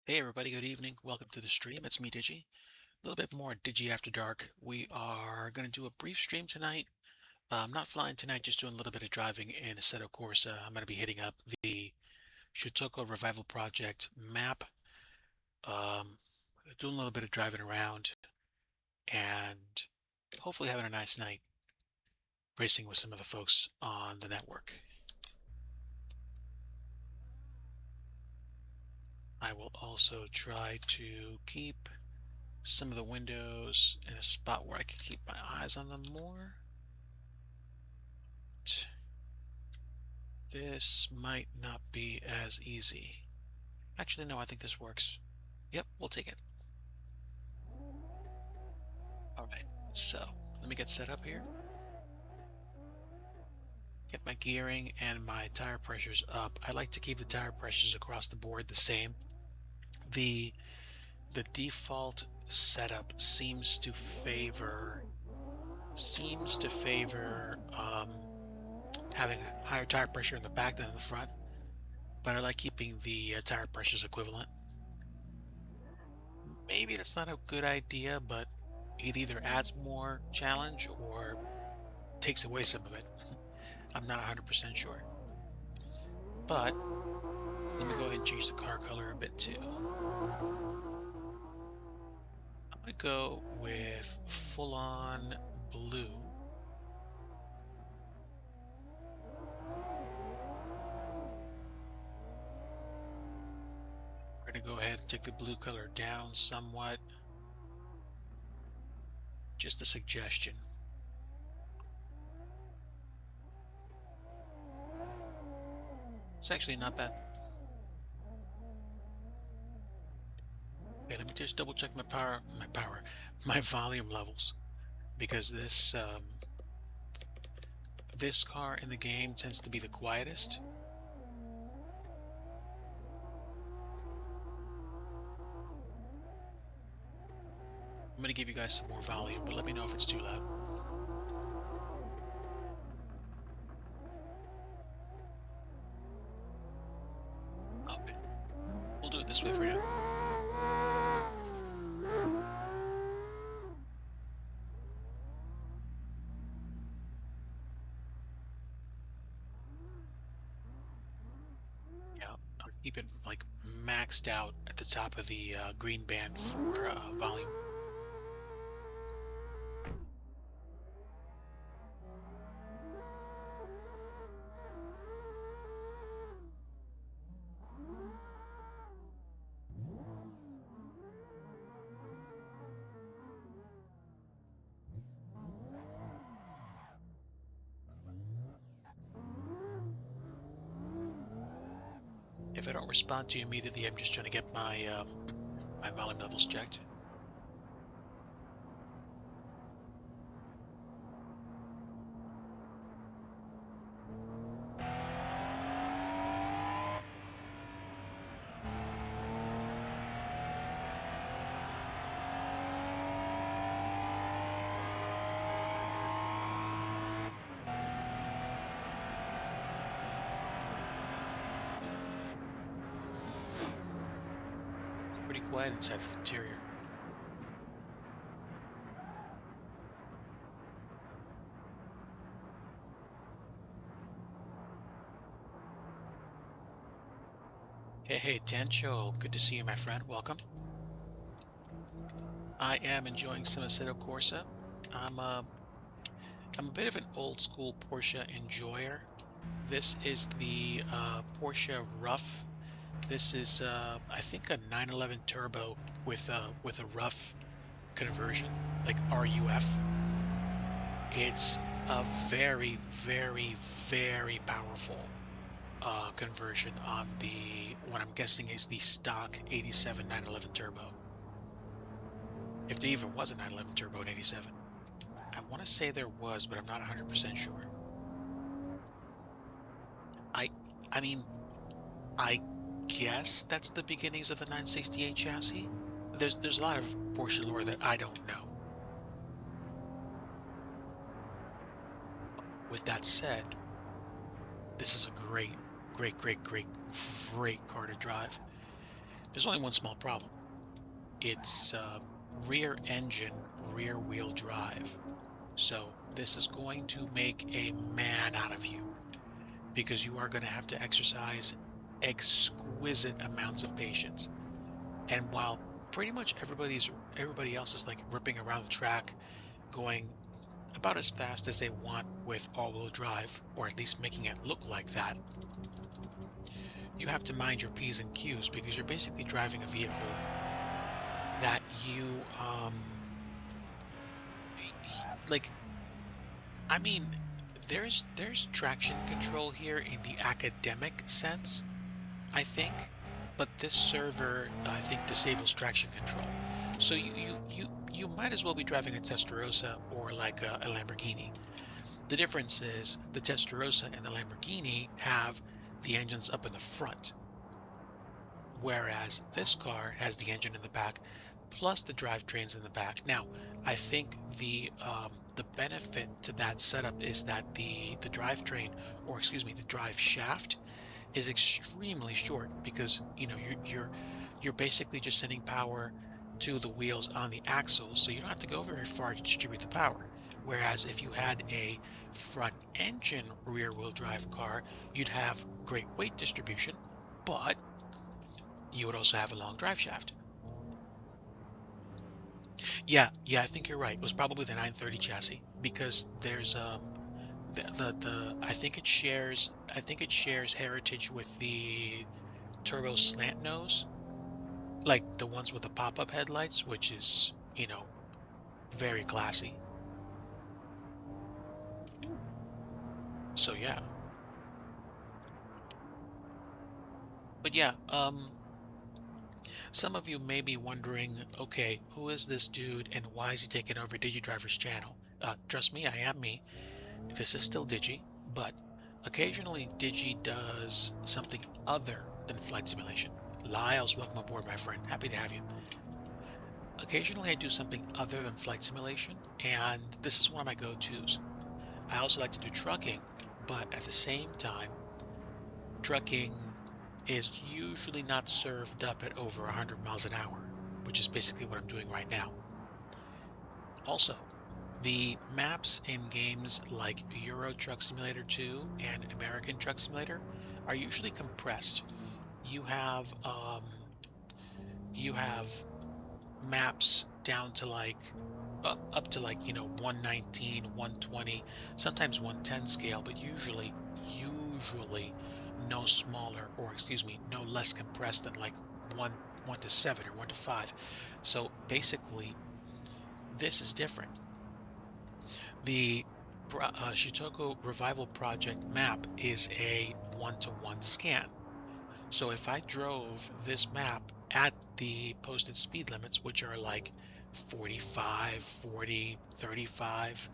Hey everybody, good evening. Welcome to the stream. It's me, Digi. A little bit more Digi After Dark. We are going to do a brief stream tonight. I'm not flying tonight, just doing a little bit of driving in Assetto Corsa. I'm going to be hitting up the Shutoko Revival Project map, um, doing a little bit of driving around, and hopefully having a nice night racing with some of the folks on the network. I will also try to keep some of the windows in a spot where I can keep my eyes on them more. This might not be as easy. Actually, no, I think this works. Yep, we'll take it. All right, so let me get set up here. Get my gearing and my tire pressures up. I like to keep the tire pressures across the board the same. The the default setup seems to favor having a higher tire pressure in the back than in the front, but I like keeping the tire pressures equivalent. Maybe that's not a good idea, but it either adds more challenge or takes away some of it. I'm not 100% sure. But let me go ahead and change the car color a bit too. I'm going to go with full on blue. We're going to go ahead and take the blue color down somewhat. Just a suggestion. It's actually not bad. Okay, let me just double check my volume levels, because this car in the game tends to be the quietest. I'm going to give you guys some more volume, but let me know if it's too loud. Okay, we'll do it this way for now. Yeah, I'll keep it like maxed out at the top of the green band for volume. If I don't respond to you immediately, I'm just trying to get my volume levels checked. It's pretty quiet inside the interior. Hey, Tencho, good to see you, my friend. Welcome. I am enjoying some Assetto Corsa. I'm a I'm a bit of an old school Porsche enjoyer. This is the Porsche Rough. This is I think a 911 turbo with a rough conversion, like RUF. It's a very, very, very powerful conversion on the what I'm guessing is the stock 87 911 turbo. If there even was a 911 turbo in 87. I want to say there was, but I'm not 100% sure. I I mean, I guess that's the beginnings of the 968 chassis. There's a lot of Porsche lore that I don't know. With that said, this is a great, great, great, great, great car to drive. There's only one small problem. It's rear engine, rear wheel drive. So this is going to make a man out of you because you are going to have to exercise exquisite amounts of patience. And while pretty much everybody else is like ripping around the track, going about as fast as they want with all-wheel drive, or at least making it look like that, you have to mind your P's and Q's because you're basically driving a vehicle that you like I mean there's traction control here in the academic sense, I think, but this server I think disables traction control. So you might as well be driving a Testarossa or like a Lamborghini. The difference is the Testarossa and the Lamborghini have the engines up in the front, whereas this car has the engine in the back plus the drivetrains in the back. Now, I think the benefit to that setup is that the drivetrain, or excuse me, the drive shaft is extremely short because you're basically just sending power to the wheels on the axles, so you don't have to go very far to distribute the power. Whereas if you had a front engine rear wheel drive car, you'd have great weight distribution, but you would also have a long drive shaft. Yeah, I think you're right. It was probably the 930 chassis because there's the I think it shares heritage with the turbo slant nose, like the ones with the pop-up headlights, which is, very classy. So yeah. But yeah, some of you may be wondering, okay, who is this dude and why is he taking over DigiDriver's channel? Trust me, I am me. This is still Digi, but occasionally Digi does something other than flight simulation. Lyles, welcome aboard, my friend. Happy to have you. Occasionally I do something other than flight simulation, and this is one of my go-tos. I also like to do trucking, but at the same time, trucking is usually not served up at over 100 miles an hour, which is basically what I'm doing right now. Also, the maps in games like Euro Truck Simulator 2 and American Truck Simulator are usually compressed. You have you have maps down to like up to like 119, 120, sometimes 110 scale, but usually no smaller, or excuse me, no less compressed than like 1 to 7 or 1 to 5. So basically this is different. The Shitoko Revival Project map is a 1-to-1 scan. So if I drove this map at the posted speed limits, which are like 45, 40, 35,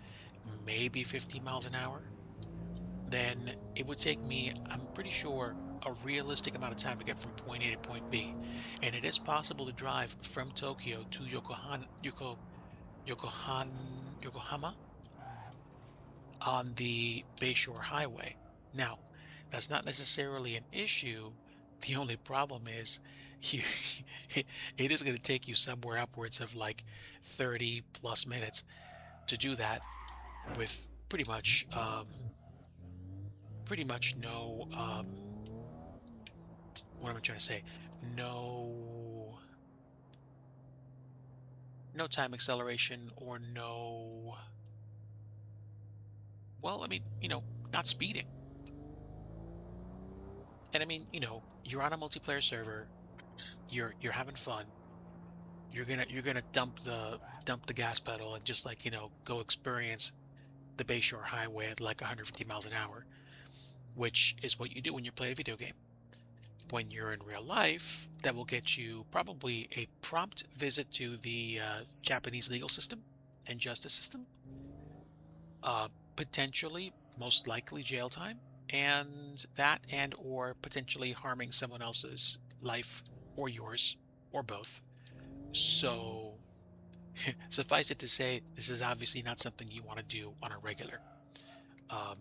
maybe 50 miles an hour, then it would take me, I'm pretty sure, a realistic amount of time to get from point A to point B. And it is possible to drive from Tokyo to Yokohama on the Bayshore Highway. Now, that's not necessarily an issue. The only problem is you, it is going to take you somewhere upwards of like 30 plus minutes to do that with pretty much no, what am I trying to say? No, no time acceleration or no, well, I mean, not speeding. And I mean, you're on a multiplayer server, you're having fun. You're gonna dump the gas pedal and just like, go experience the Bayshore Highway at like 150 miles an hour, which is what you do when you play a video game. When you're in real life, that will get you probably a prompt visit to the Japanese legal system and justice system, potentially, most likely jail time, and that and or potentially harming someone else's life or yours or both. So suffice it to say, this is obviously not something you want to do on a regular. On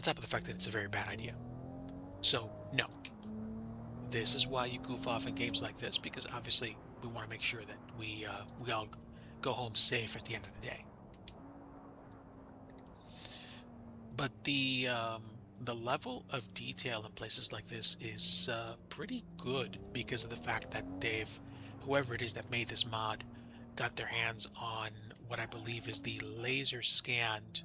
top of the fact that it's a very bad idea. So no, This is why you goof off in games like this, because obviously we want to make sure that we all go home safe at the end of the day. But the level of detail in places like this is pretty good because of the fact that whoever it is that made this mod, got their hands on what I believe is the laser scanned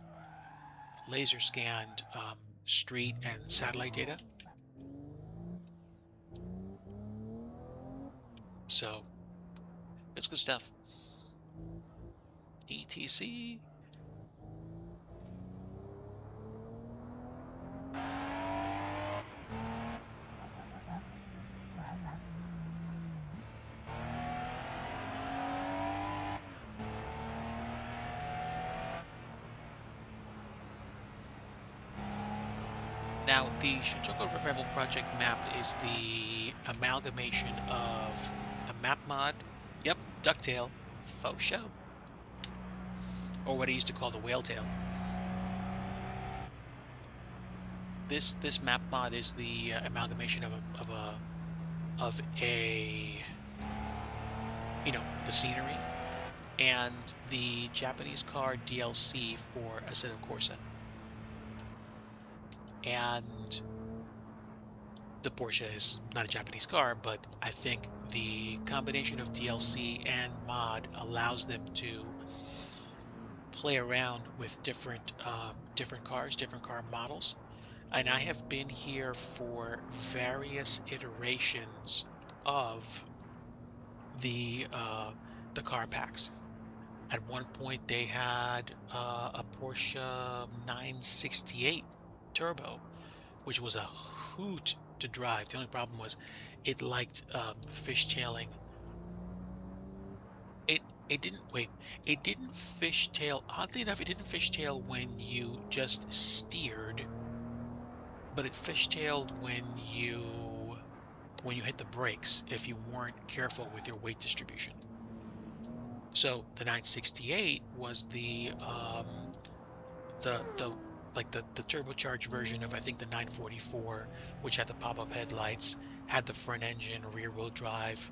street and satellite data. So it's good stuff. ETC. Now, the Shutoku Revival Project map is the amalgamation of a map mod, yep, Ducktail, faux show, or what I used to call the whale tail. This map mod is the amalgamation of a the scenery and the Japanese car DLC for Assetto Corsa. And the Porsche is not a Japanese car, but I think the combination of DLC and mod allows them to play around with different cars, different car models. And I have been here for various iterations of the car packs. At one point, they had a Porsche 968 Turbo, which was a hoot to drive. The only problem was it liked fishtailing. It didn't wait. It didn't fishtail. Oddly enough, it didn't fishtail when you just steered, but it fishtailed when you hit the brakes if you weren't careful with your weight distribution. So the 968 was the turbocharged version of, I think, the 944, which had the pop-up headlights, had the front engine rear wheel drive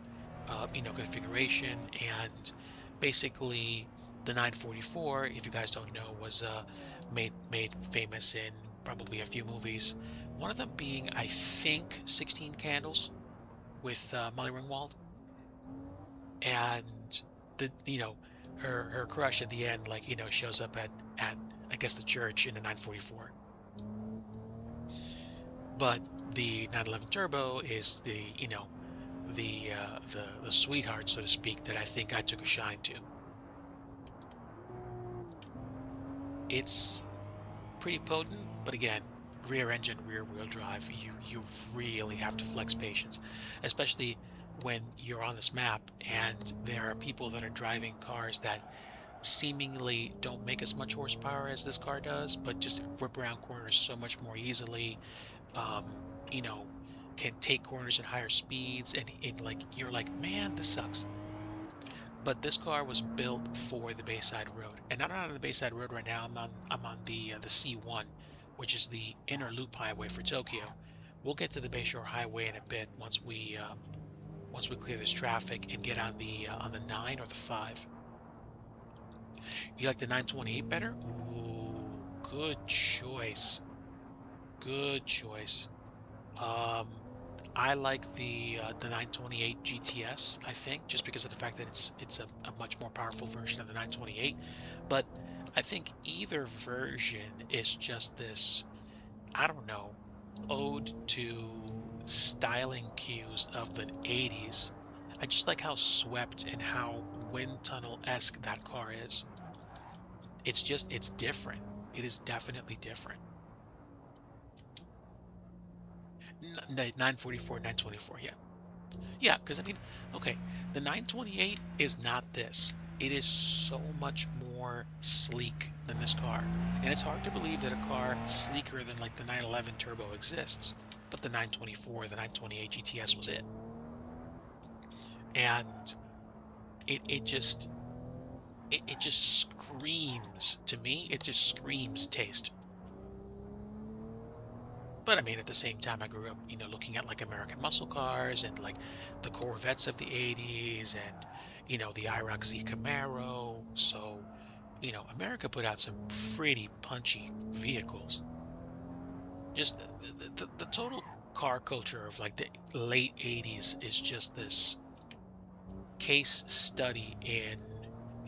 configuration, and basically the 944, if you guys don't know, was made famous in probably a few movies, one of them being, I think, 16 Candles with Molly Ringwald. And her crush at the end, shows up at I guess the church in the 944. But the 911 Turbo is the sweetheart, so to speak, that I think I took a shine to. It's pretty potent, but again, rear engine, rear wheel drive, you really have to flex patience, especially when you're on this map and there are people that are driving cars that seemingly don't make as much horsepower as this car does, but just whip around corners so much more easily. Um, you know, can take corners at higher speeds, and you're like, man, this sucks. But this car was built for the Bayside Road, and I'm not on the Bayside Road right now. I'm on the C1, which is the inner loop highway for Tokyo. We'll get to the Bayshore Highway in a bit once we clear this traffic and get on the 9 or the 5. You like the 928 better? Ooh, good choice. Good choice. Um, I like the 928 GTS, I think, just because of the fact that it's a much more powerful version of the 928. But I think either version is just this, I don't know, ode to styling cues of the 80s. I just like how swept and how wind tunnel-esque that car is. It's different. It is definitely different. 944, 924, yeah. Yeah, because I mean, okay, the 928 is not this. It is so much more sleek than this car. And it's hard to believe that a car sleeker than like the 911 Turbo exists. But the 924, the 928 GTS was it. And it just screams, to me, it just screams taste. But I mean, at the same time, I grew up, looking at like American muscle cars and like the Corvettes of the 80s and, the IROC Z Camaro. So, America put out some pretty punchy vehicles. Just the total car culture of like the late 80s is just this case study in,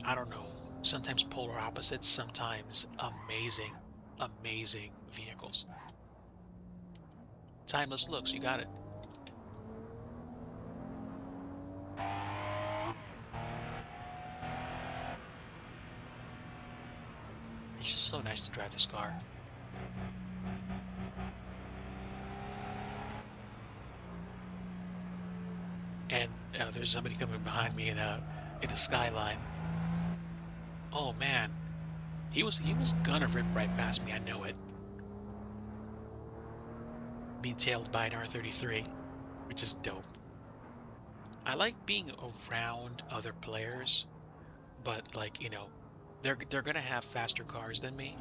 I don't know, sometimes polar opposites, sometimes amazing, amazing vehicles. Timeless looks, you got it. It's just so nice to drive this car. And there's somebody coming behind me in a Skyline. Oh man, he was gonna rip right past me. I know it. Being tailed by an R33, which is dope. I like being around other players, but like they're gonna have faster cars than me.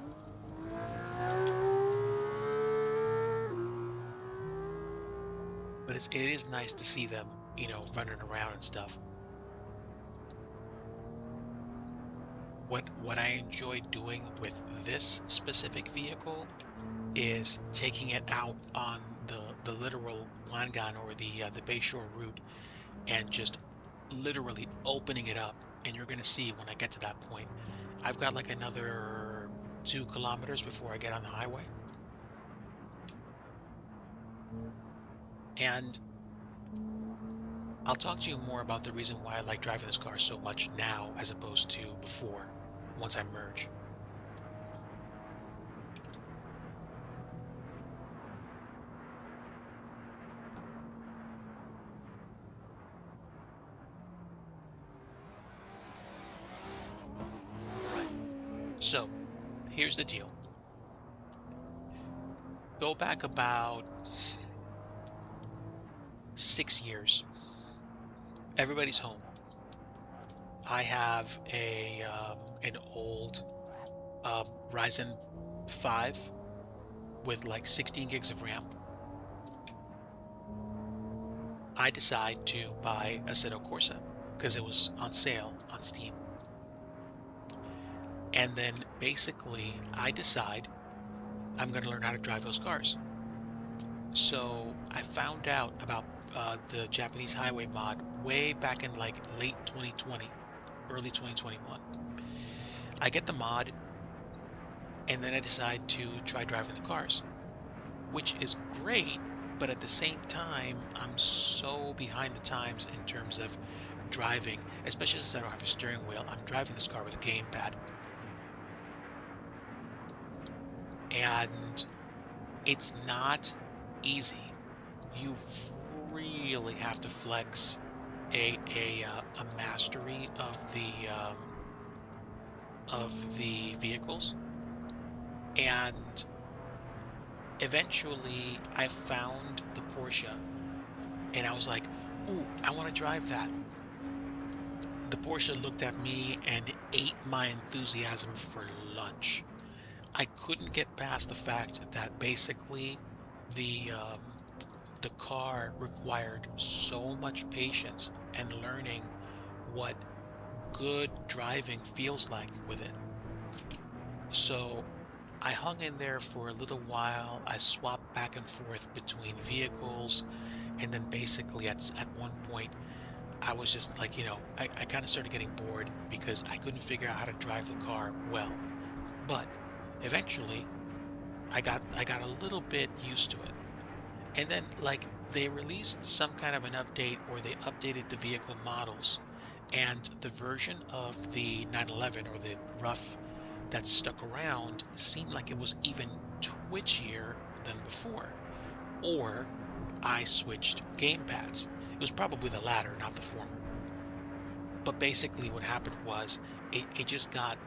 But it is nice to see them, running around and stuff. What I enjoy doing with this specific vehicle is taking it out on the literal Wangan or the Bayshore route and just literally opening it up. And you're gonna see when I get to that point, I've got like another 2 kilometers before I get on the highway. And I'll talk to you more about the reason why I like driving this car so much now as opposed to before, once I merge. Right. So, here's the deal. Go back about 6 years. Everybody's home. I have an old Ryzen 5 with like 16 gigs of RAM. I decide to buy a Assetto Corsa because it was on sale on Steam. And then basically I decide I'm going to learn how to drive those cars. So I found out about the Japanese highway mod way back in like late 2020, early 2021. I get the mod and then I decide to try driving the cars, which is great, but at the same time, I'm so behind the times in terms of driving, especially since I don't have a steering wheel. I'm driving this car with a gamepad. And it's not easy. You really have to flex a mastery of the vehicles. And eventually I found the Porsche and I was like, ooh, I want to drive that. The Porsche looked at me and ate my enthusiasm for lunch. I couldn't get past the fact that basically the the car required so much patience and learning what good driving feels like with it. So I hung in there for a little while. I swapped back and forth between vehicles, and then basically at one point I was just like, I kind of started getting bored because I couldn't figure out how to drive the car well. But eventually I got a little bit used to it. And then like they released some kind of an update or they updated the vehicle models and the version of the 911 or the rough that stuck around seemed like it was even twitchier than before. Or I switched gamepads. It was probably the latter, not the former. But basically what happened was it just got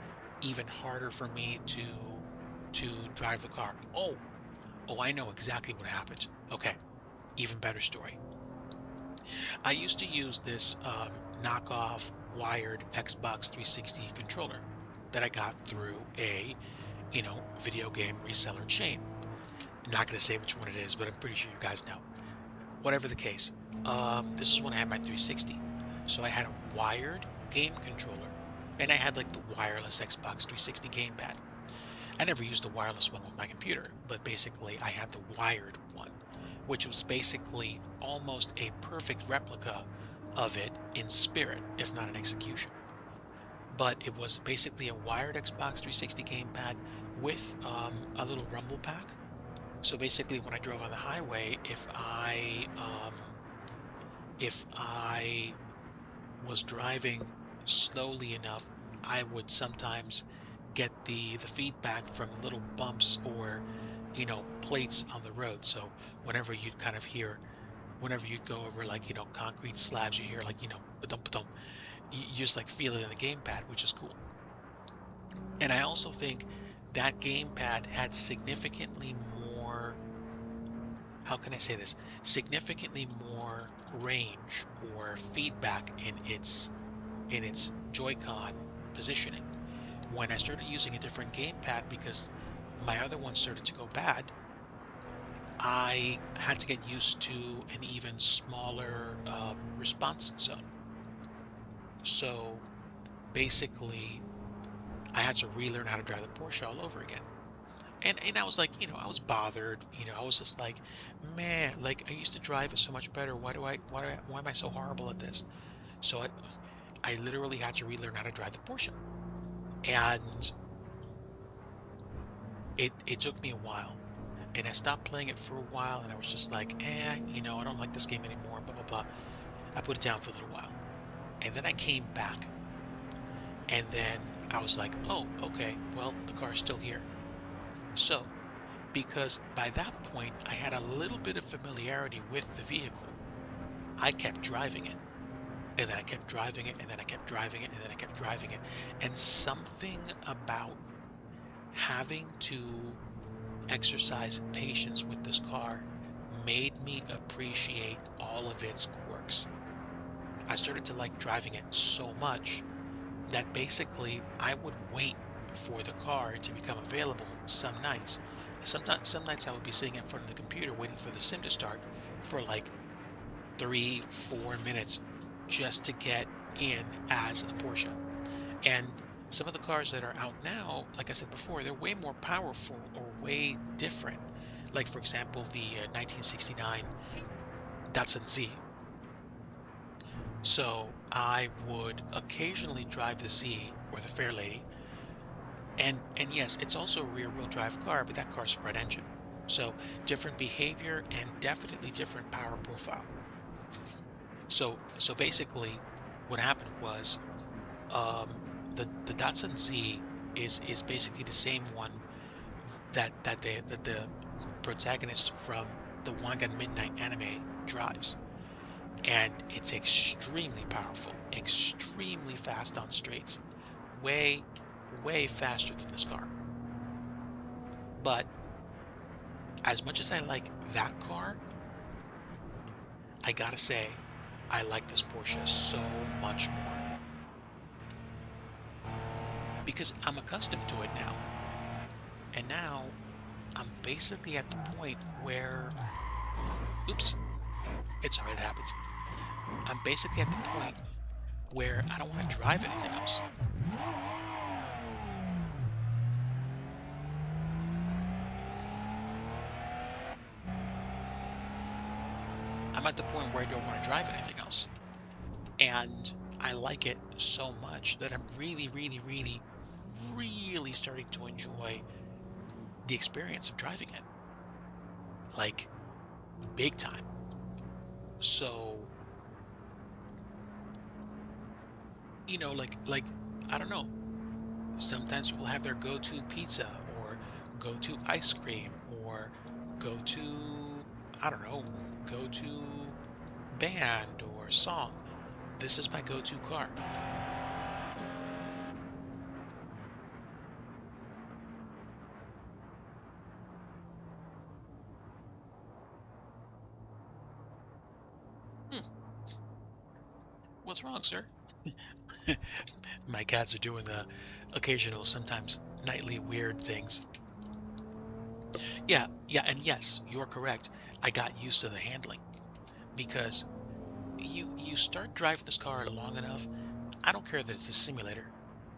even harder for me to drive the car. Oh, I know exactly what happened. Okay, even better story. I used to use this knockoff wired Xbox 360 controller that I got through a, video game reseller chain. Not going to say which one it is, but I'm pretty sure you guys know. Whatever the case, this is when I had my 360. So I had a wired game controller, and I had like the wireless Xbox 360 gamepad. I never used the wireless one with my computer, but basically I had the wired one, which was basically almost a perfect replica of it in spirit, if not in execution. But it was basically a wired Xbox 360 gamepad with a little rumble pack. So basically, when I drove on the highway, if I was driving slowly enough, I would sometimes get the feedback from little bumps or plates on the road. So whenever you'd kind of hear, whenever you'd go over like concrete slabs, you hear like ba-dum, ba-dum. You just like feel it in the gamepad, which is cool. And I also think that gamepad had significantly more, how can I say this? Significantly more range or feedback in its Joy-Con positioning. When I started using a different gamepad because my other one started to go bad, I had to get used to an even smaller response zone. So basically, I had to relearn how to drive the Porsche all over again. And I was like, I was bothered. I was just like, man, like I used to drive it so much better. Why am I so horrible at this? So I literally had to relearn how to drive the Porsche. And it took me a while. And I stopped playing it for a while, and I was just like, I don't like this game anymore, blah, blah, blah. I put it down for a little while. And then I came back, and then I was like, oh, okay, well, the car's still here. So, because by that point I had a little bit of familiarity with the vehicle, I kept driving it. And then I kept driving it, and then I kept driving it, and then I kept driving it. And something about having to exercise patience with this car made me appreciate all of its quirks. I started to like driving it so much that basically I would wait for the car to become available some nights. Sometimes, some nights I would be sitting in front of the computer waiting for the sim to start for like 3, 4 minutes just to get in as a Porsche. And some of the cars that are out now, like I said before, they're way more powerful or way different. Like for example, the 1969 Datsun Z. So I would occasionally drive the Z or the Fairlady. And yes, it's also a rear-wheel drive car, but that car's front engine. So different behavior and definitely different power profile. So basically, what happened was the Datsun Z is basically the same one that the protagonist from the Wangan Midnight anime drives, and it's extremely powerful, extremely fast on straights, way way faster than this car. But as much as I like that car, I gotta say, I like this Porsche so much more because I'm accustomed to it now. And now I'm basically at the point where, oops, it's alright, it happens. I'm basically at the point where I don't want to drive anything else. I'm at the point where I don't want to drive anything else. And I like it so much that I'm really, really, really, really starting to enjoy the experience of driving it. Like, big time. So, like I don't know. Sometimes people have their go-to pizza or go-to ice cream or go-to, I don't know, go-to band or song. This is my go-to car. Hmm, what's wrong, sir? My cats are doing the occasional, sometimes nightly weird things. Yeah, yeah, and yes, you're correct. I got used to the handling because you start driving this car long enough. I don't care that it's a simulator.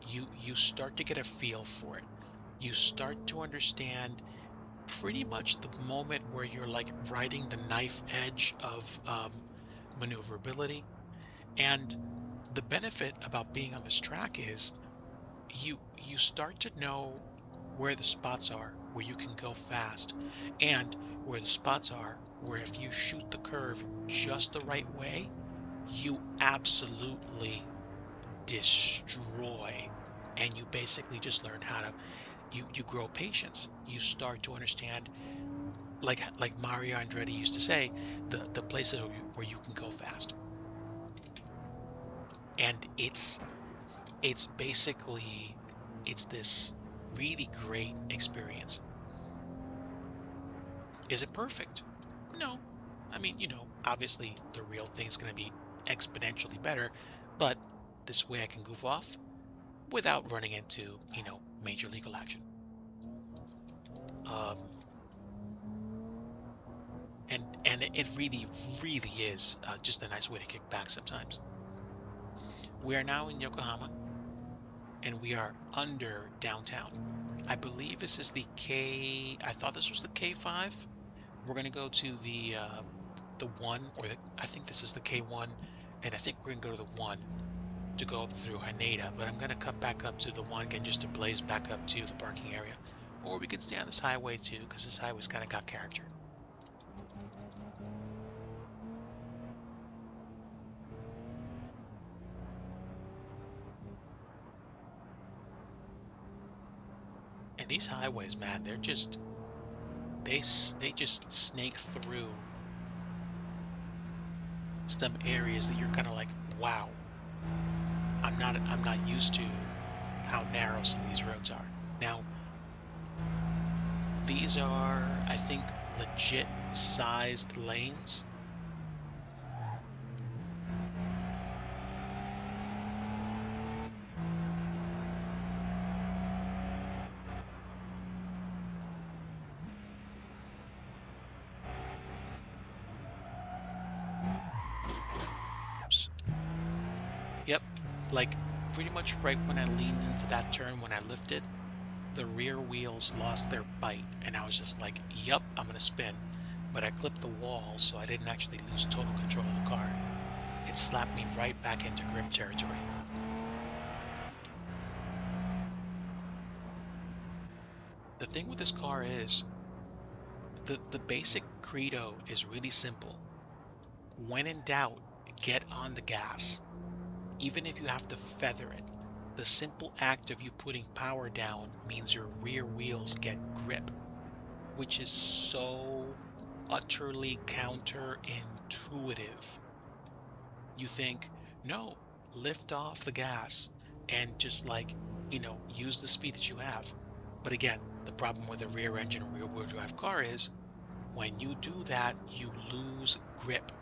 You start to get a feel for it. You start to understand pretty much the moment where you're like riding the knife edge of maneuverability. And the benefit about being on this track is you start to know where the spots are where you can go fast, and where the spots are where if you shoot the curve just the right way, you absolutely destroy. And you basically just learn how to you grow patience. You start to understand, like Mario Andretti used to say, the places where you can go fast. And it's basically it's this really great experience. Is it perfect? No. I mean, obviously the real thing's going to be exponentially better, but this way I can goof off without running into, major legal action. Um, and it really, really is just a nice way to kick back sometimes. We are now in Yokohama, and we are under downtown. I believe this is the K. I thought this was the K5. We're gonna go to the one, or I think this is the K1, and I think we're gonna go to the one to go up through Haneda. But I'm gonna cut back up to the one again just to blaze back up to the parking area, or we can stay on this highway too, because this highway's kind of got character. And these highways, man, they just snake through some areas that you're kind of like, wow, I'm not used to how narrow some of these roads are. Now, these are, I think, legit sized lanes. Oops. Yep, like pretty much right when I leaned into that turn, when I lifted, the rear wheels lost their bite, and I was just like, yup, I'm gonna spin. But I clipped the wall, so I didn't actually lose total control of the car. It slapped me right back into grip territory. The thing with this car is the basic credo is really simple. When in doubt, get on the gas. Even if you have to feather it, the simple act of you putting power down means your rear wheels get grip, which is so utterly counterintuitive. You think, no, lift off the gas and just like, use the speed that you have. But again, the problem with a rear engine rear wheel drive car is when you do that, you lose grip.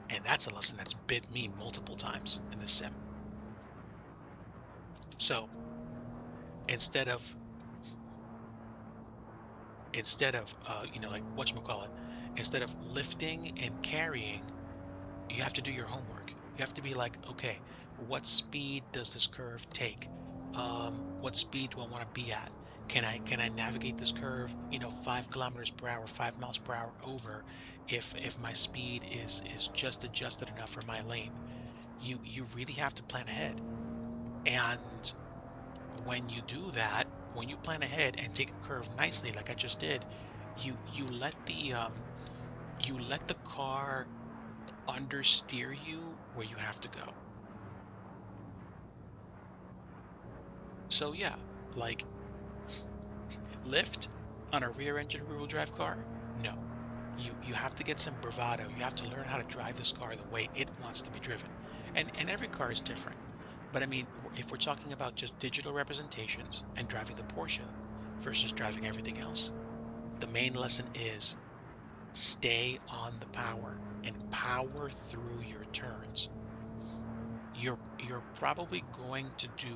And that's a lesson that's bit me multiple times in this sim. So instead of like whatchamacallit, instead of lifting and carrying, you have to do your homework. You have to be like, okay, what speed does this curve take? What speed do I want to be at? Can I navigate this curve, 5 kilometers per hour, 5 miles per hour over, if my speed is just adjusted enough for my lane? You really have to plan ahead. And when you do that, when you plan ahead and take a curve nicely, like I just did, you let the car understeer you where you have to go. So yeah, like lift on a rear engine rear wheel drive car? No. You have to get some bravado. You have to learn how to drive this car the way it wants to be driven. And every car is different. But I mean, if we're talking about just digital representations and driving the Porsche versus driving everything else, the main lesson is stay on the power and power through your turns. You're probably going to do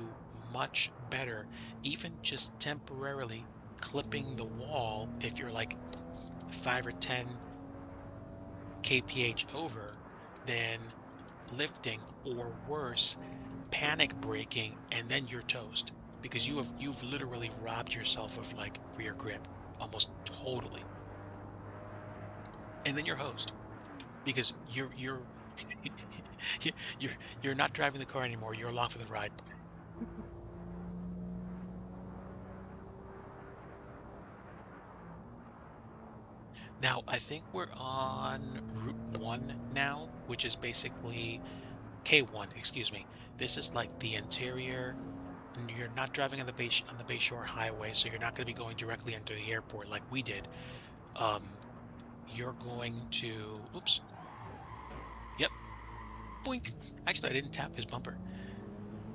much better, even just temporarily clipping the wall if you're like 5 or 10 kph over, than lifting, or worse, panic braking, and then you're toast because you've literally robbed yourself of like rear grip almost totally. And then you're hosed because you're you're you're not driving the car anymore. You're along for the ride. Now, I think we're on Route 1 now, which is basically K1, excuse me. This is like the interior, and you're not driving on the Bayshore Highway, so you're not going to be going directly into the airport like we did. Um, you're going to, oops, yep, boink. Actually, I didn't tap his bumper,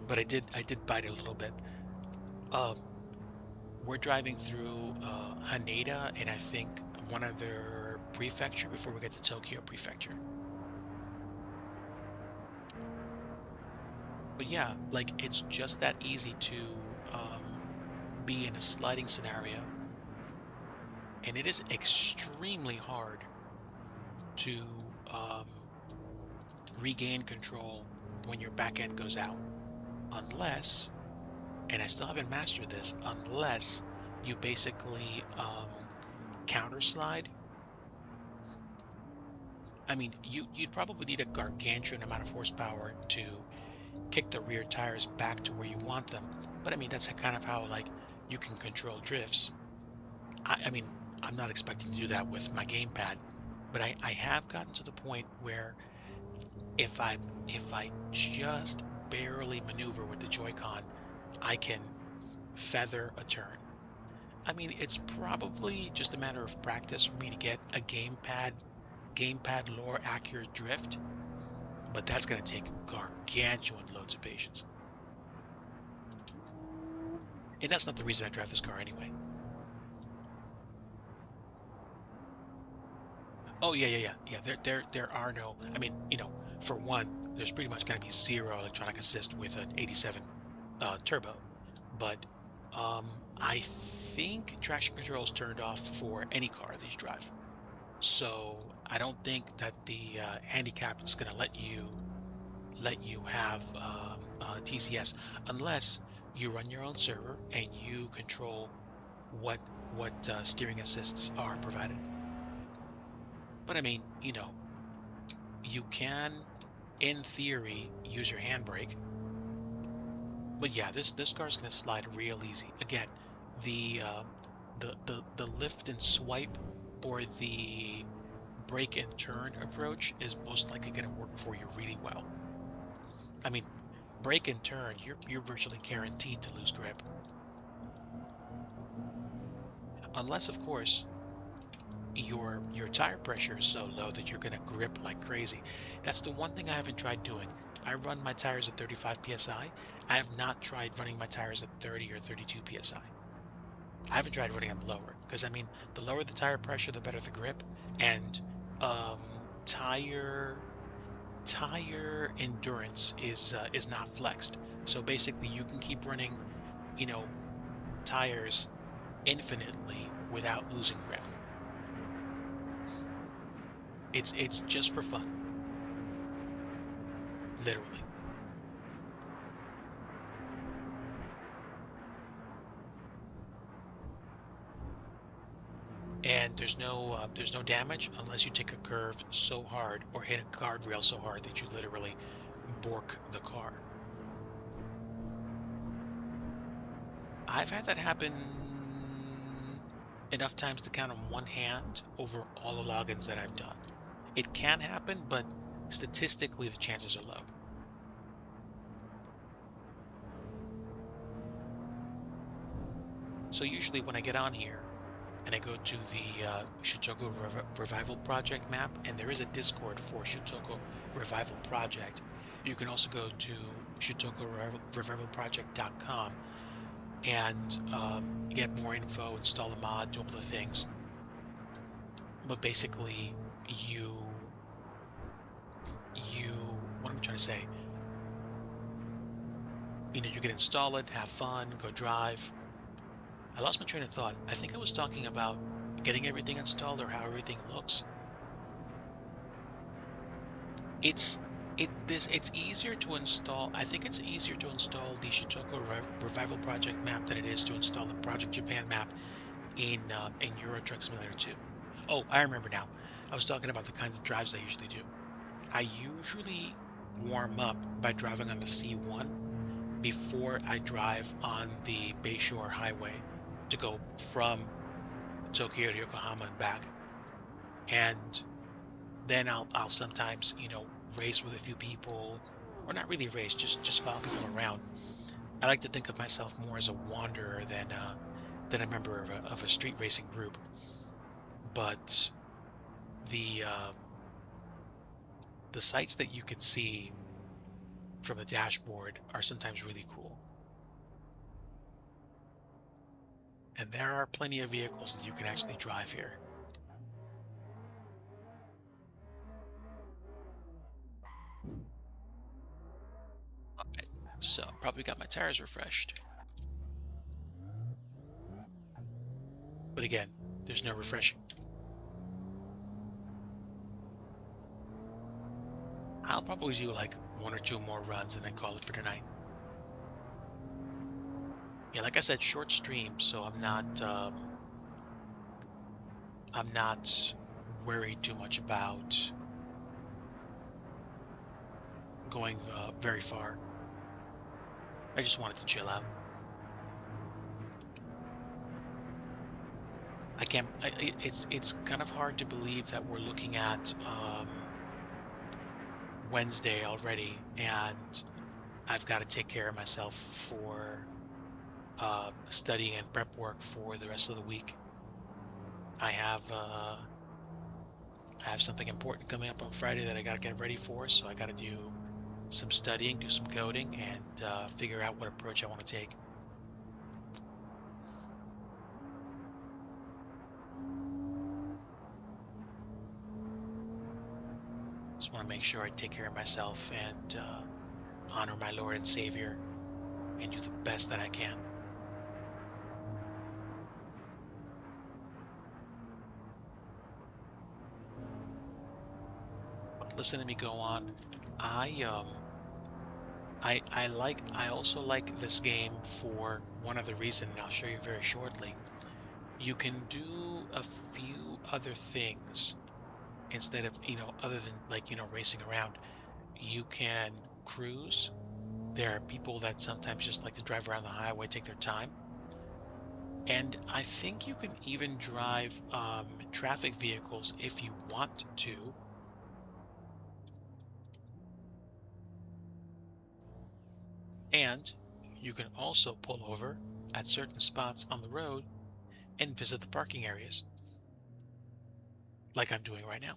but I did bite it a little bit. Um, we're driving through Haneda and I think one other prefecture before we get to Tokyo Prefecture. But yeah, like it's just that easy to be in a sliding scenario, and it is extremely hard to regain control when your back end goes out, unless, and I still haven't mastered this, unless you basically counter slide. I mean, you'd probably need a gargantuan amount of horsepower to kick the rear tires back to where you want them. But I mean, that's kind of how like you can control drifts. I mean, I'm not expecting to do that with my gamepad, but I have gotten to the point where if I just barely maneuver with the Joy-Con, I can feather a turn. I mean, it's probably just a matter of practice for me to get a gamepad lore accurate drift, but that's going to take gargantuan loads of patience. And that's not the reason I drive this car anyway. Oh yeah, yeah, yeah, yeah. There are no. I mean, for one, there's pretty much going to be zero electronic assist with an 87 turbo, but I think traction control is turned off for any car that you drive. So I don't think that the handicap is going to let you have TCS unless you run your own server and you control what steering assists are provided. But I mean, you can, in theory, use your handbrake. But yeah, this car is going to slide real easy. Again, the the lift and swipe or the brake and turn approach is most likely going to work for you really well. I mean, brake and turn, you're virtually guaranteed to lose grip, unless, of course, your tire pressure is so low that you're going to grip like crazy. That's the one thing I haven't tried doing. I run my tires at 35 psi. I have not tried running my tires at 30 or 32 psi. I haven't tried running them lower because I mean, the lower the tire pressure, the better the grip, and tire endurance is not flexed. So basically, you can keep running, you know, tires infinitely without losing grip. It's just for fun, literally. And there's no damage unless you take a curve so hard or hit a guardrail so hard that you literally bork the car. I've had that happen enough times to count on one hand over all the logins that I've done. It can happen, but statistically the chances are low. So usually when I get on here and I go to the Shutoko Revival Project map, and there is a Discord for Shutoko Revival Project. You can also go to shutokorevivalproject.com and get more info, install a mod, do all the things. But basically, you what am I trying to say? You can install it, have fun, go drive. I lost my train of thought. I think I was talking about getting everything installed or how everything looks. It's it's easier to install. I think it's easier to install the Shitoko Revival Project map than it is to install the Project Japan map in Euro Truck Simulator 2. Oh, I remember now. I was talking about the kinds of drives I usually do. I usually warm up by driving on the C1 before I drive on the Bayshore Highway to go from Tokyo to Yokohama and back. And then I'll sometimes, race with a few people, or not really race, just follow people around. I like to think of myself more as a wanderer than a member of a street racing group. But the the sights that you can see from the dashboard are sometimes really cool. And there are plenty of vehicles that you can actually drive here. Alright, so probably got my tires refreshed. But again, there's no refreshing. I'll probably do like one or two more runs and then call it for tonight. Yeah, like I said, short stream, so I'm not worried too much about going very far. I just wanted to chill out. I can't. It's kind of hard to believe that we're looking at Wednesday already, and I've got to take care of myself for studying and prep work for the rest of the week. I have uh, I have something important coming up on Friday that I got to get ready for, so I got to do some studying, do some coding, and figure out what approach I want to take. Just want to make sure I take care of myself and honor my Lord and Savior and do the best that I can. But listen to me go on. I I also like this game for one other reason, and I'll show you very shortly. You can do a few other things instead of, other than like, racing around. You can cruise. There are people that sometimes just like to drive around the highway, take their time. And I think you can even drive traffic vehicles if you want to. And you can also pull over at certain spots on the road and visit the parking areas, like I'm doing right now.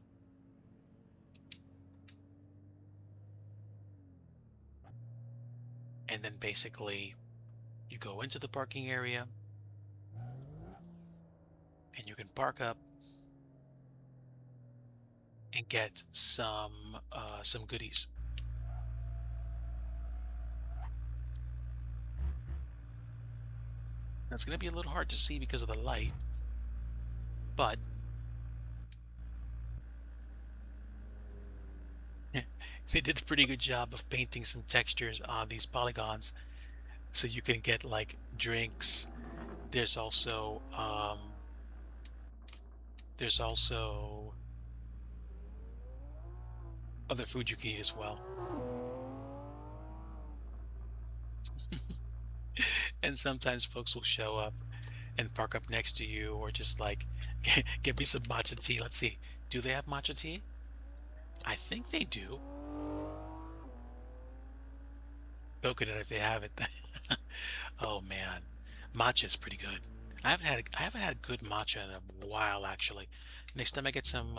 And then basically, you go into the parking area and you can park up and get some goodies. Now, it's going to be a little hard to see because of the light, but they did a pretty good job of painting some textures on these polygons so you can get like drinks. There's also other food you can eat as well. And sometimes folks will show up and park up next to you or just like get me some matcha tea. Let's see. Do they have matcha tea? I think they do. Coconut if they have it. Oh man. Matcha is pretty good. I haven't had good matcha in a while actually. Next time I get some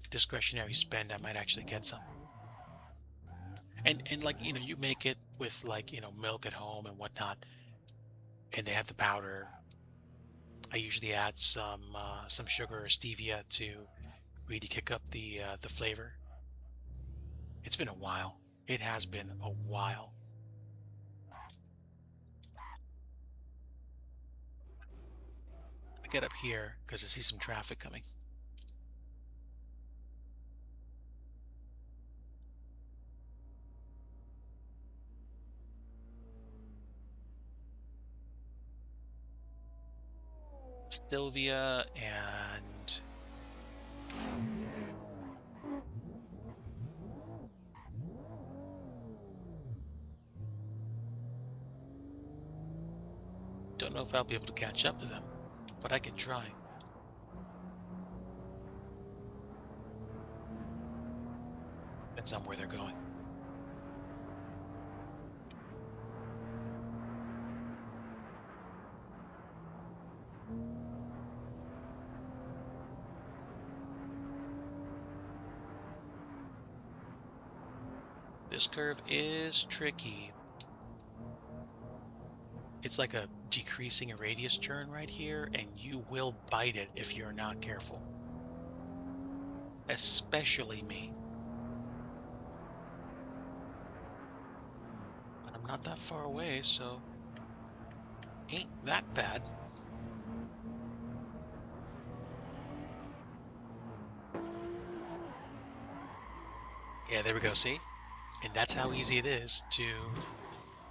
discretionary spend, I might actually get some. And like, you make it with like, milk at home and whatnot, and they have the powder. I usually add some sugar or stevia to really kick up the flavor. It's been a while. It has been a while. get up here because I see some traffic coming. Sylvia and don't know if I'll be able to catch up to them, but I can try. Depends on where they're going. This curve is tricky. It's like a decreasing a radius turn right here, and you will bite it if you're not careful. Especially me. But I'm not that far away, so ain't that bad. Yeah, there we go, see? And that's how easy it is to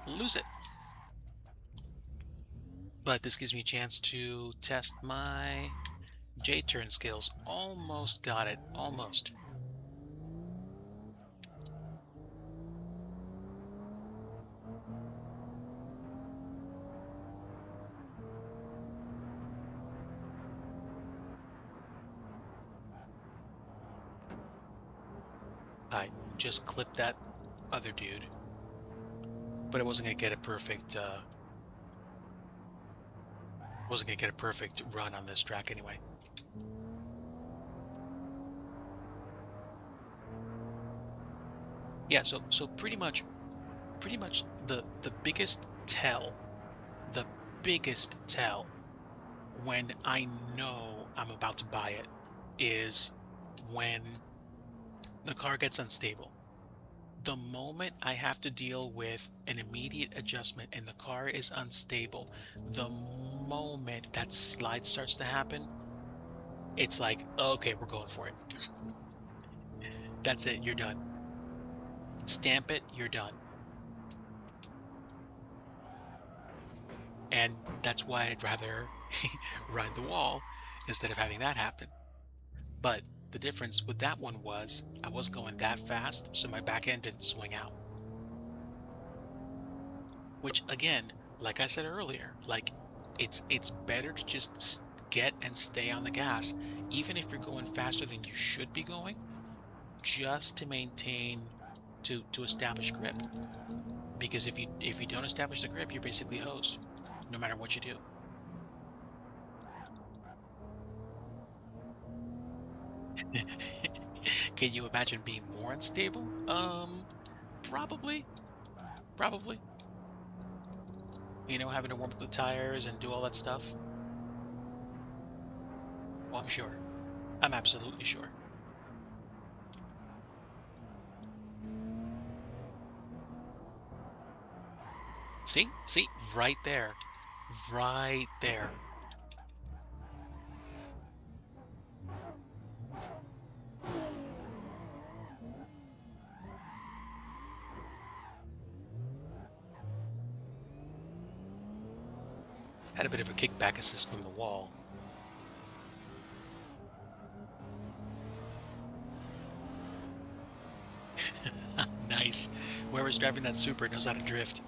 lose it. But this gives me a chance to test my J-turn skills. Almost got it, almost. I just clipped that other dude. But I wasn't gonna get a perfect run on this track anyway. Yeah, so pretty much the biggest tell, the biggest tell when I know I'm about to buy it is when the car gets unstable. The moment I have to deal with an immediate adjustment and the car is unstable, the moment that slide starts to happen, it's like, okay, we're going for it. That's it, you're done. Stamp it, you're done. And that's why I'd rather ride the wall instead of having that happen. But the difference with that one was I wasn't going that fast, so my back end didn't swing out. Which again, like I said earlier, like it's better to just get and stay on the gas, even if you're going faster than you should be going, just to maintain to establish grip. Because if you don't establish the grip, you're basically hosed, no matter what you do. Can you imagine being more unstable? Probably, probably. You know, having to warm up the tires and do all that stuff. Well, I'm sure. I'm absolutely sure. See, right there, right there. Had a bit of a kickback assist from the wall. Nice. Whoever's driving that Super knows how to drift.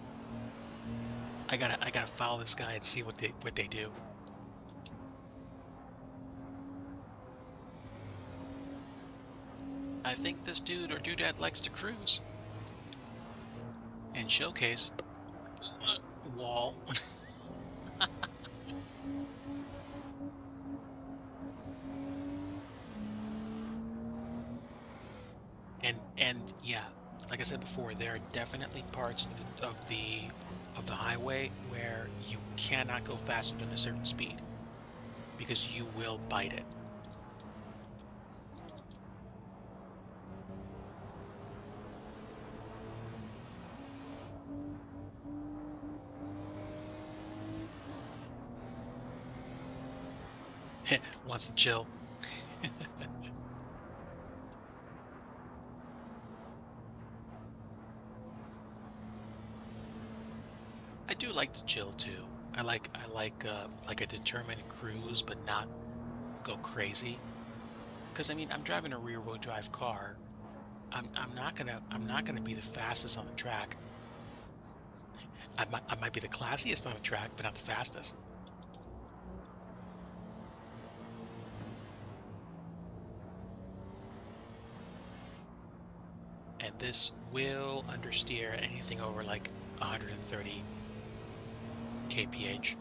I gotta follow this guy and see what they do. I think this dude or dudette likes to cruise and showcase. Wall. And yeah, like I said before, there are definitely parts of the highway where you cannot go faster than a certain speed because you will bite it. Wants to chill. I do like to chill too. I like a determined cruise, but not go crazy. Because I mean, I'm driving a rear-wheel drive car. I'm not gonna be the fastest on the track. I might be the classiest on the track, but not the fastest. And this will understeer anything over like 130 kph.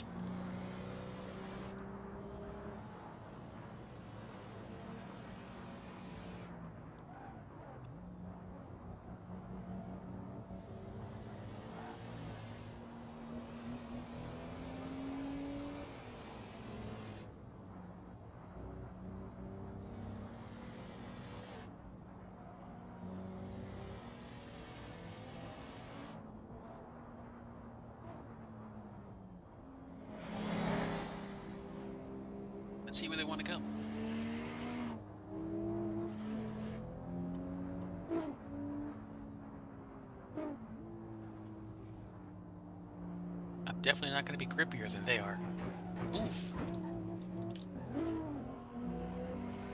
Let's see where they want to go. I'm definitely not going to be grippier than they are. Oof.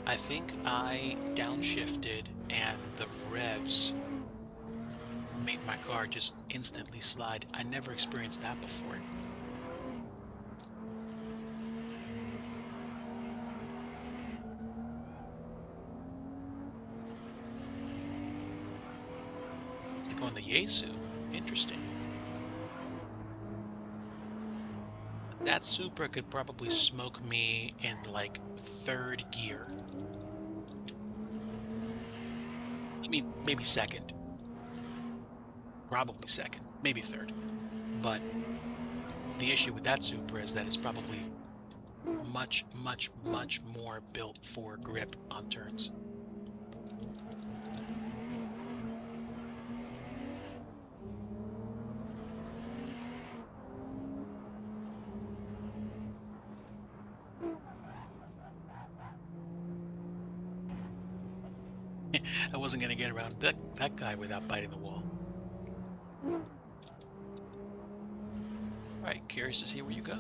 I think I downshifted and the revs made my car just instantly slide. I never experienced that before. To go in the Yaesu. Interesting. That Supra could probably smoke me in like third gear. I mean, maybe second. Probably second. Maybe third. But the issue with that Supra is that it's probably much, much, much more built for grip on turns. I wasn't going to get around that guy without biting the wall. All right, curious to see where you go.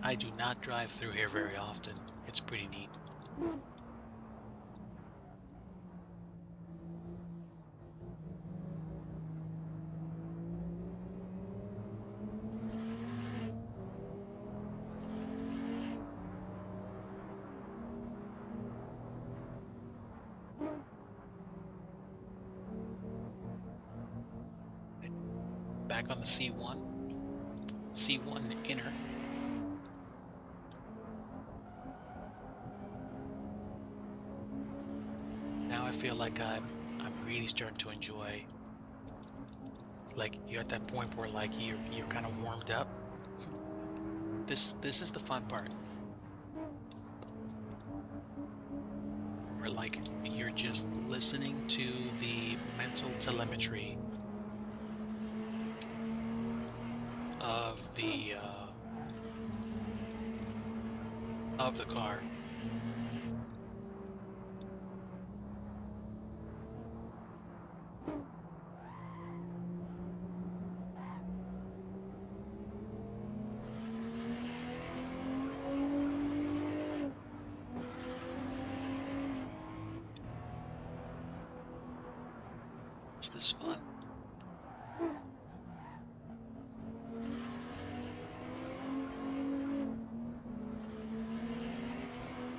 I do not drive through here very often. It's pretty neat. Back on the C1. C1 inner. Now I feel like I'm really starting to enjoy, like, you're at that point where like you're kind of warmed up. This is the fun part. Where like you're just listening to the mental telemetry of the car. This is fun.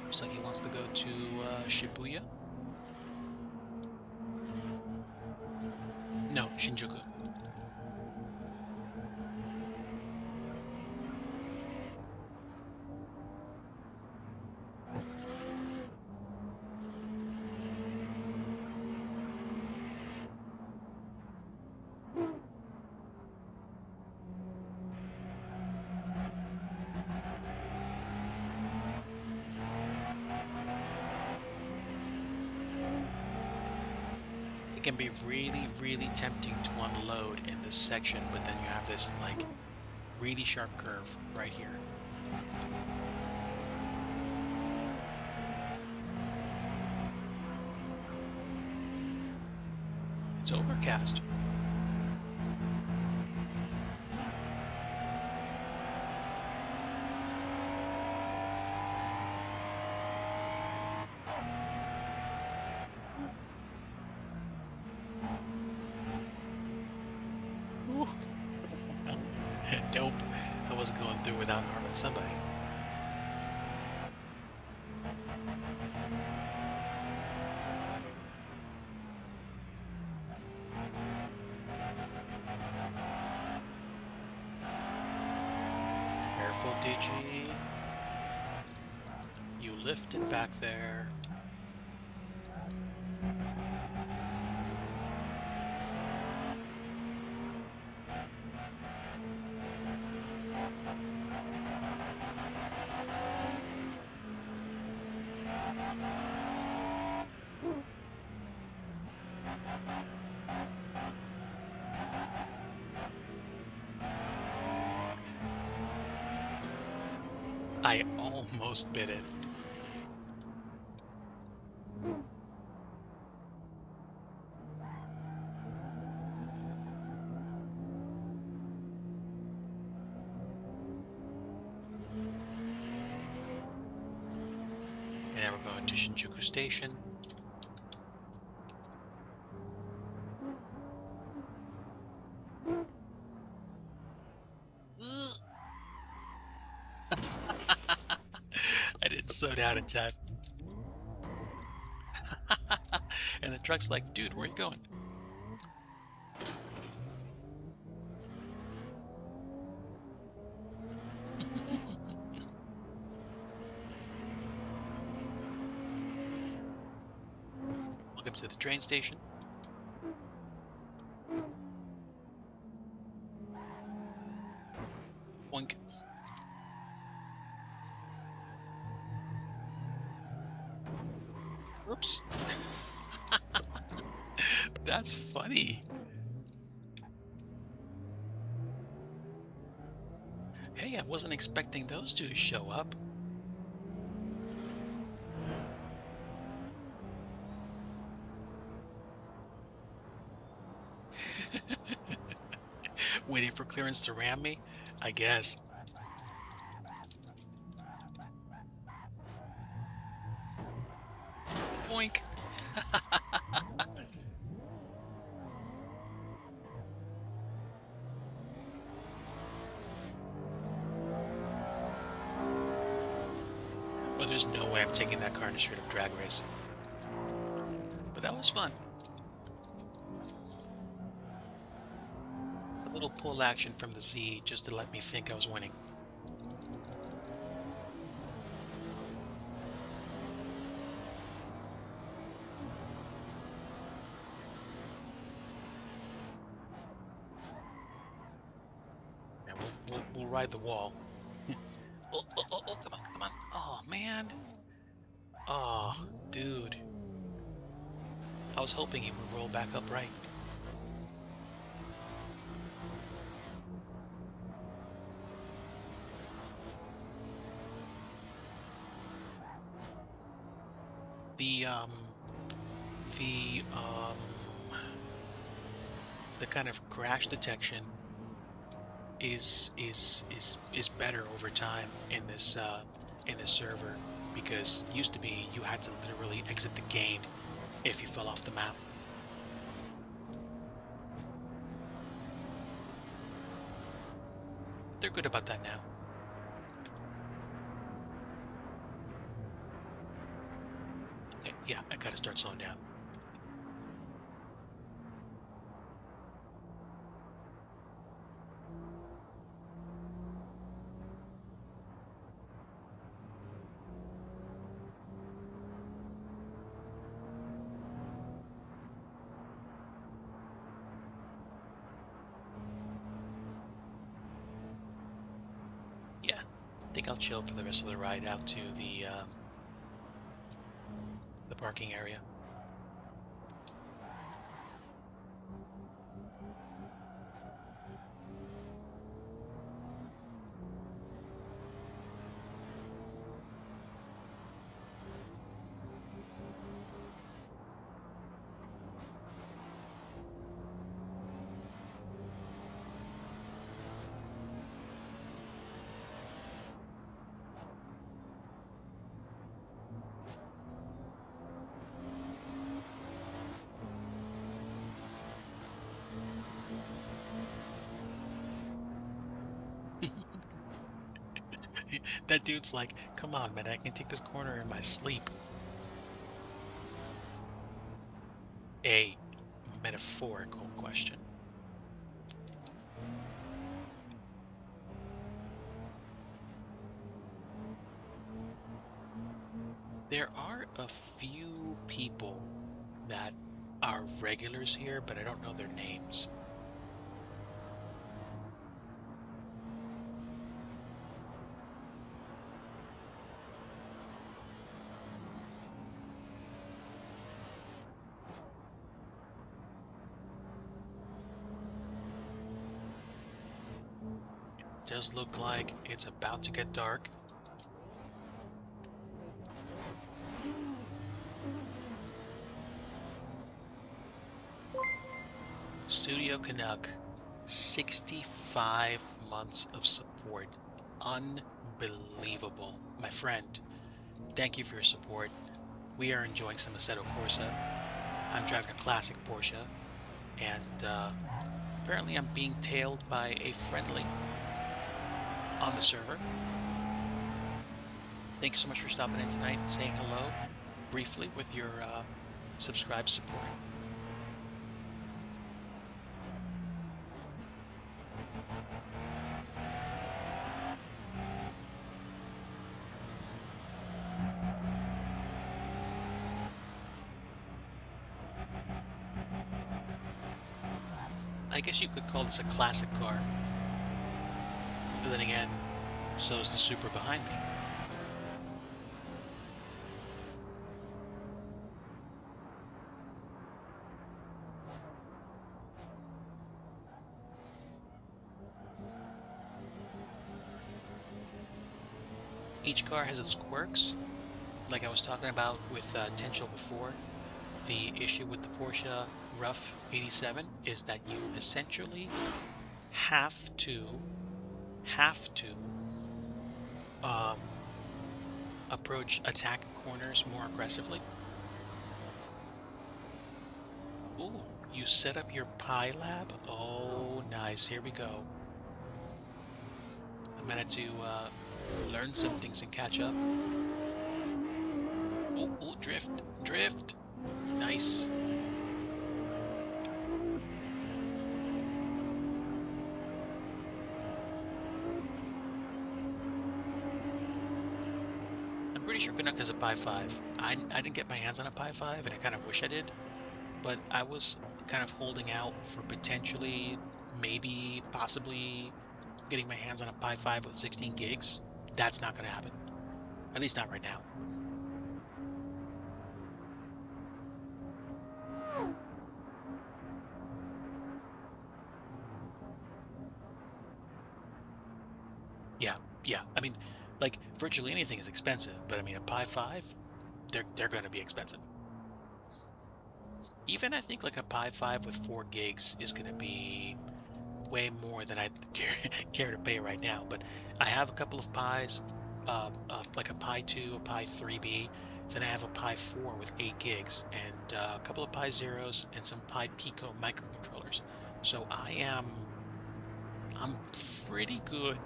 Looks like he wants to go to Shibuya. No, Shinjuku. It can be really, really tempting to unload in this section, but then you have this like really sharp curve right here. It's overcast. Ooh. Nope, I wasn't going through without harming somebody. Careful, Digi. You lifted back there. I almost bit it. And now we're going to Shinjuku Station. I didn't slow down in time. And the truck's like, dude, where are you going? Welcome to the train station. Boink. Oops. That's funny. Hey, I wasn't expecting those two to show up. Waiting for clearance to ram me? I guess. Boink. Well, there's no way I'm taking that car in a straight up drag race. But that was fun. A little pull action from the Z just to let me think I was winning. And we'll ride the wall. Oh, come on, come on. Oh, man. Oh, dude. I was hoping he would roll back upright. The, the, um, the kind of crash detection is better over time in this server, because it used to be you had to literally exit the game if you fell off the map. They're good about that now. Okay, yeah, I gotta start slowing down. Yeah, I think I'll chill for the rest of the ride out to the parking area. That dude's like, come on, man, I can take this corner in my sleep. A metaphorical question. There are a few people that are regulars here, but I don't know their names. Does look like it's about to get dark. Studio Canuck, 65 months of support. Unbelievable. My friend, thank you for your support. We are enjoying some Assetto Corsa. I'm driving a classic Porsche, and apparently I'm being tailed by a friendly on the server. Thank you so much for stopping in tonight and saying hello briefly with your subscribed support. I guess you could call this a classic car. But then again, so is the Supra behind me. Each car has its quirks, like I was talking about with Tencho before. The issue with the Porsche Rough 87 is that you essentially have to um, attack corners more aggressively. Ooh, you set up your Pi Lab? Oh, nice. Here we go. I'm gonna have to learn some things and catch up. Ooh, ooh, drift, drift. Nice. I'm pretty sure Canuck has a Pi 5. I didn't get my hands on a Pi 5, and I kind of wish I did. But I was kind of holding out for potentially, maybe, possibly getting my hands on a Pi 5 with 16 gigs. That's not going to happen. At least not right now. Yeah, yeah. I mean, like virtually anything is expensive, but I mean a Pi 5, they're going to be expensive. Even I think like a Pi 5 with 4 gigs is going to be way more than I'd care to pay right now. But I have a couple of Pis, like a Pi 2, a Pi 3B. Then I have a Pi 4 with 8 gigs, and a couple of Pi Zeros and some Pi Pico microcontrollers. So I'm pretty good.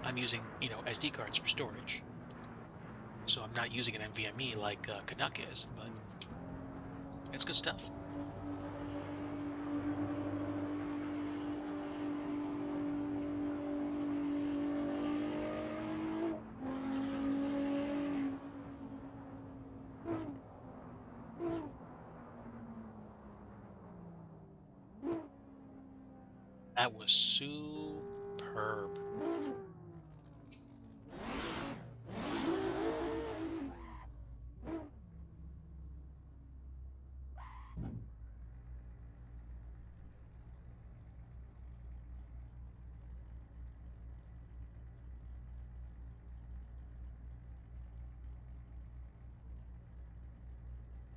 I'm using, SD cards for storage. So I'm not using an NVMe like Canuck is, but it's good stuff. That was superb.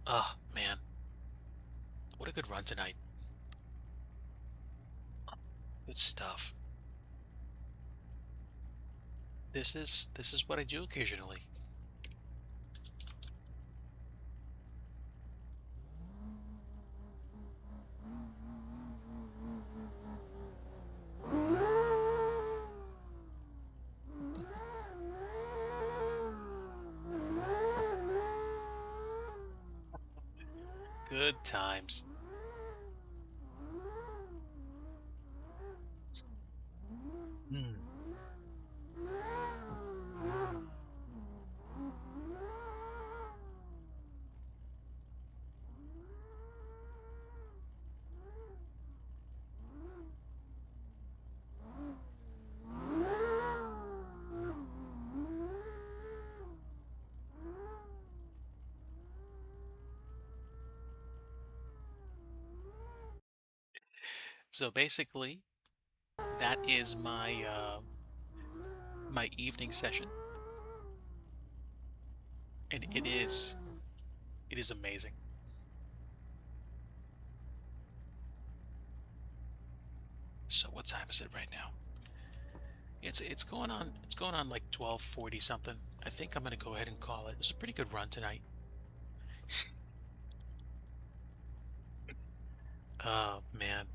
Oh, man. What a good run tonight. Good stuff. This is what I do occasionally. Good times. Hmm. So basically, that is my evening session, and it is amazing. So what time is it right now? It's going on like 12:40 something. I think I'm gonna go ahead and call it. It was a pretty good run tonight. Oh man.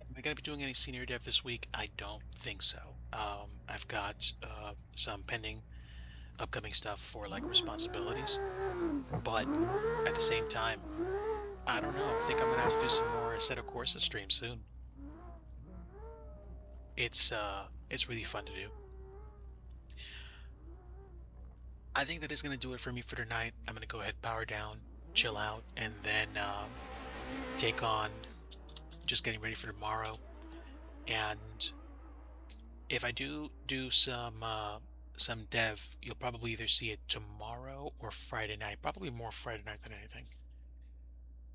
Am I gonna be doing any senior dev this week? I don't think so. I've got some pending upcoming stuff for like responsibilities, but at the same time, I don't know. I think I'm gonna have to do some more set of courses stream soon. It's really fun to do. I think that is gonna do it for me for tonight. I'm gonna go ahead, power down, chill out, and then take on just getting ready for tomorrow. And if I do some dev, you'll probably either see it tomorrow or Friday night. Probably more Friday night than anything.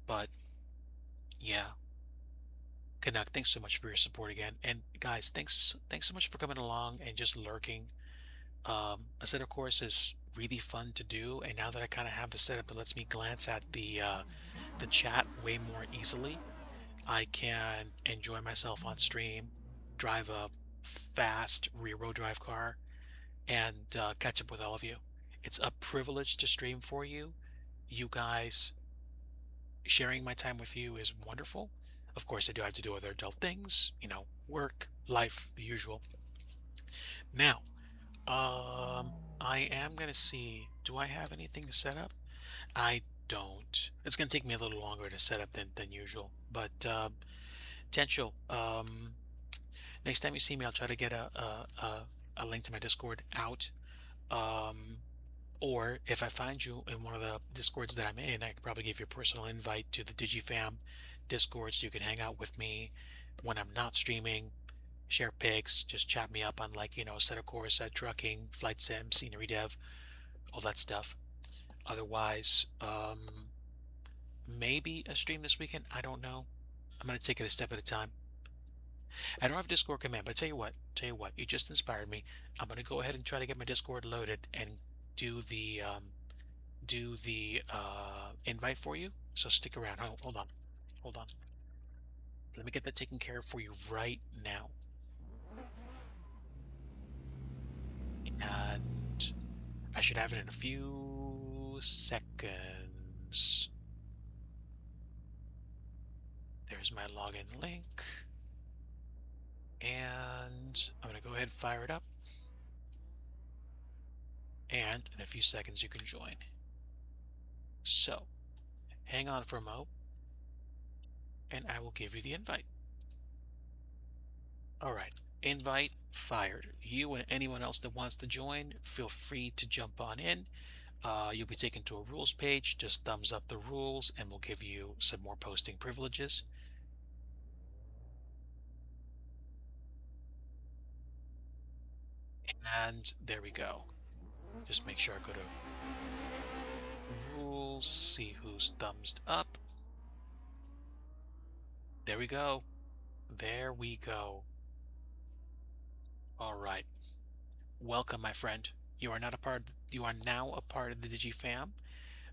But yeah, Canuck, thanks so much for your support again. And guys, thanks so much for coming along and just lurking. A set of course is really fun to do, and now that I kind of have the setup, it lets me glance at the chat way more easily. I can enjoy myself on stream, drive a fast rear-wheel drive car, and catch up with all of you. It's a privilege to stream for you. You guys sharing my time with you is wonderful. Of course, I do have to do other adult things, work, life, the usual. Now, I am gonna see. Do I have anything to set up? I don't. It's gonna take me a little longer to set up than usual. But potential. Next time you see me, I'll try to get a link to my Discord out. Um, or if I find you in one of the Discords that I'm in, I could probably give you a personal invite to the DigiFam Discord so you can hang out with me when I'm not streaming, share pics, just chat me up on like, set of course, trucking, flight sim, scenery dev, all that stuff. Otherwise, maybe a stream this weekend. I don't know. I'm gonna take it a step at a time. I don't have Discord command, but tell you what, you just inspired me. I'm gonna go ahead and try to get my Discord loaded and do the invite for you. So stick around. Hold on. Hold on. Let me get that taken care of for you right now. And I should have it in a few seconds. There's my login link. And I'm going to go ahead and fire it up. And in a few seconds, you can join. So hang on for a mo, and I will give you the invite. All right. Invite fired. You and anyone else that wants to join, feel free to jump on in. You'll be taken to a rules page. Just thumbs up the rules, and we'll give you some more posting privileges. And there we go. Just make sure I go to rules, see who's thumbs up. There we go. There we go. All right. Welcome, my friend. You are now a part of the DigiFam.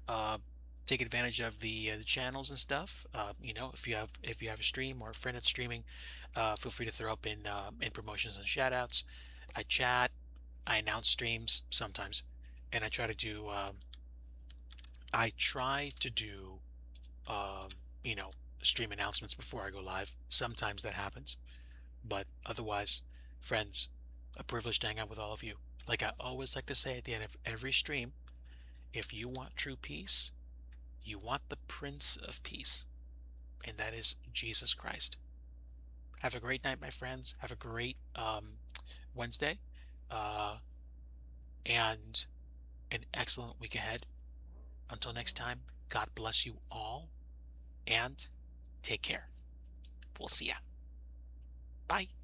Uh, take advantage of the channels and stuff. If you have a stream or a friend that's streaming, feel free to throw up in promotions and shout outs. I chat. I announce streams sometimes, and I try to do, um, you know, stream announcements before I go live. Sometimes that happens, but otherwise, friends, a privilege to hang out with all of you. Like I always like to say at the end of every stream, if you want true peace, you want the Prince of Peace, and that is Jesus Christ. Have a great night, my friends. Have a great Wednesday, uh, and an excellent week ahead. Until next time, God bless you all, and take care. We'll see ya. Bye.